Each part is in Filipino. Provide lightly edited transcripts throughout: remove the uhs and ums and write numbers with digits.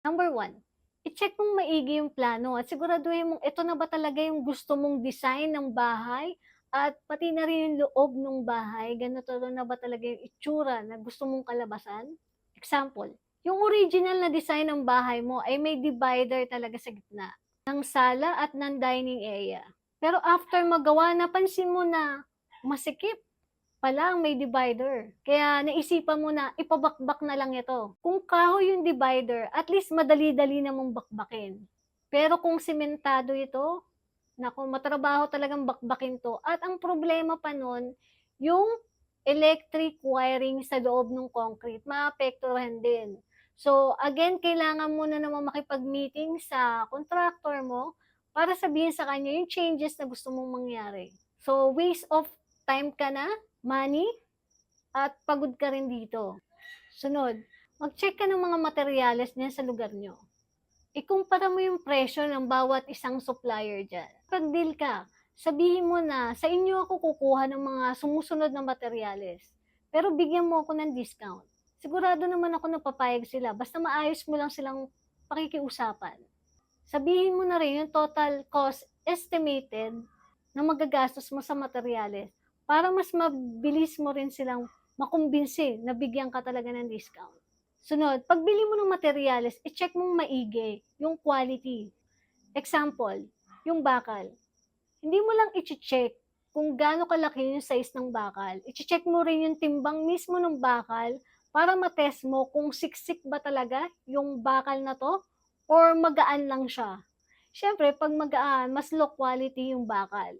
Number one, i-check mong maigi yung plano at siguraduhin mong ito na ba talaga yung gusto mong design ng bahay at pati na rin yung loob ng bahay, ganito na ba talaga yung itsura na gusto mong kalabasan? Example, yung original na design ng bahay mo ay may divider talaga sa gitna ng sala at ng dining area. Pero after magawa, napansin mo na masikip pala ang may divider. Kaya naisipan mo na ipabakbak na lang ito. Kung kahoy yung divider, at least madali-dali namang bakbakin. Pero kung sementado ito, naku, matrabaho talagang bakbakin to. At ang problema pa nun, yung electric wiring sa loob ng concrete, maapektuhan din. So, again, kailangan mo na naman makipag-meeting sa contractor mo para sabihin sa kanya yung changes na gusto mong mangyari. So, waste of time ka na, money, at pagod ka rin dito. Sunod, mag-check ka ng mga materyales niya sa lugar nyo. Ikumpara mo yung presyo ng bawat isang supplier dyan. Pag deal ka, sabihin mo na sa inyo ako kukuha ng mga sumusunod na materyales. Pero bigyan mo ako ng discount. Sigurado naman ako na papayag sila. Basta maayos mo lang silang pakikiusapan. Sabihin mo na rin yung total cost estimated na magagastos mo sa materyales para mas mabilis mo rin silang makumbinsi na bigyan ka talaga ng discount. Sunod, pagbili mo ng materyales, i-check mong maigi yung quality. Example, yung bakal. Hindi mo lang i-check kung gaano kalaki yung size ng bakal. I-check mo rin yung timbang mismo ng bakal para matest mo kung siksik ba talaga yung bakal na to or magaan lang siya. Siyempre, pag magaan, mas low quality yung bakal.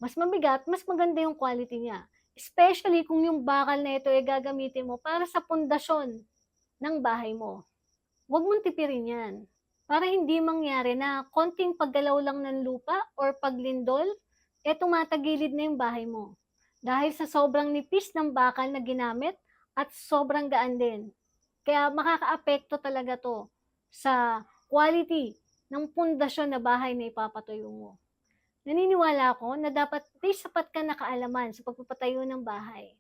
Mas mabigat, mas maganda yung quality niya. Especially kung yung bakal na ito ay gagamitin mo para sa pundasyon ng bahay mo. Huwag mong tipirin yan. Para hindi mangyari na konting paggalaw lang ng lupa or paglindol, tumatagilid na yung bahay mo. Dahil sa sobrang nipis ng bakal na ginamit at sobrang gaan din. Kaya makakaapekto talaga to sa quality ng pundasyon na bahay na ipapatayo mo. Naniniwala ako na dapat may sapat ka na kaalaman sa pagpapatayo ng bahay.